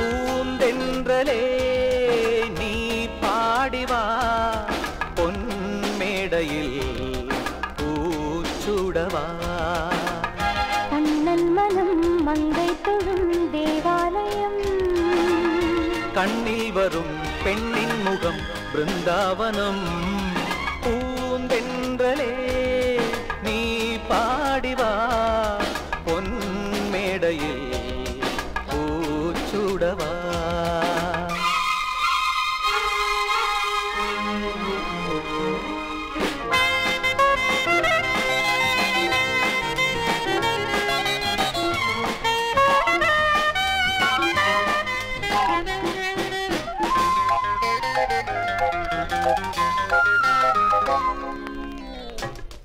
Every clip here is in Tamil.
பூந்தென்றலே நீ பாடிவா பொன்மேடையில் பூச்சுடவா கண்ணன் மனம் மங்கை தொழும் தேவாலயம் கண்ணில் வரும் பெண்ணின் முகம் பிருந்தாவனம் பூந்தென்றலே நீ பாடிவா பொன்மேடையில் பூச்சுடவா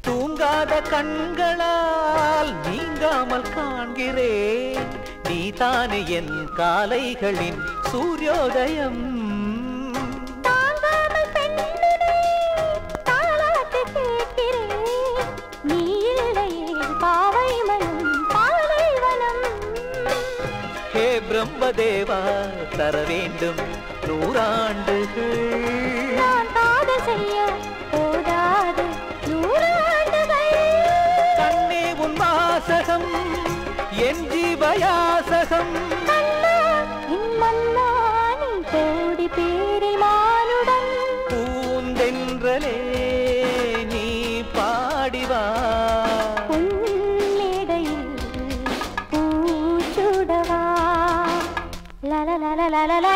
தூங்காத கண்களால் நீங்காமல் காண்கிறேன் நீதானே என் காலைகளின் சூரியோதயம் தாங்காமல் பெண்ணினை தாலாட்டு கேட்கிறேன் நீ இல்லையே பாவை மனம் பாலைவனம் ஹே பிரம்மதேவா தர வேண்டும் 100 ஆண்டுகள் நான் காதல் செய்ய போதாது 100 ஆண்டுகள் கண்ணே உன் வாசகம் என் ஜீவயாசகம் மன்னா என் மன்னா நீ கோடி பேரை மானுடன் பூந்தென்றலே நீ பாடிவா பொன்மேடையில் பூச்சுடவா லலலலலலலல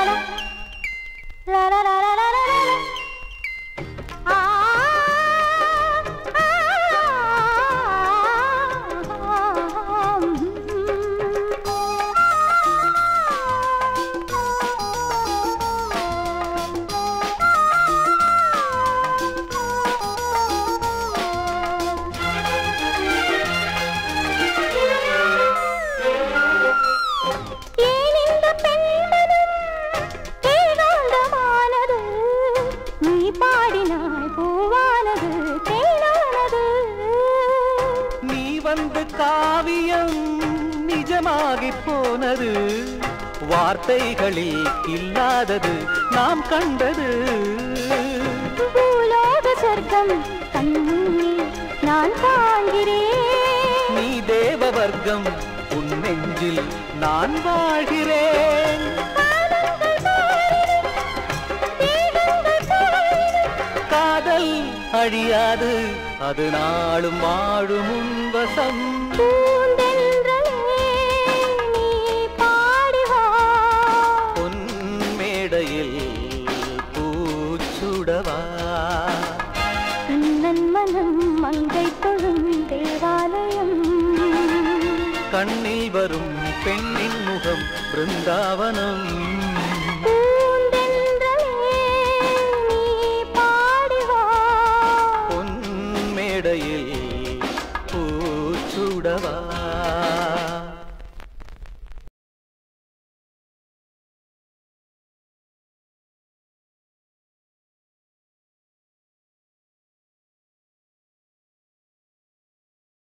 லலலலலலல ஆ வந்து காவியம் நிஜமாகி போனது வார்த்தைகளில் இல்லாதது நாம் கண்டது பூலோக சொர்க்கம் கண்ணில் நான் காண்கிறேன் நீ தேவ வர்க்கம் உன் நெஞ்சில் நான் வாழ்கிறேன் காதல் அழியாது அது நாளும் வாழும் உன்வசம் பொன்மேடையில் பூச்சுடவா கண்ணன் மனம் மங்கை தொழும் தேவாலயம் கண்ணில் வரும் பெண்ணின் முகம் பிருந்தாவனம் பூச்சுடவா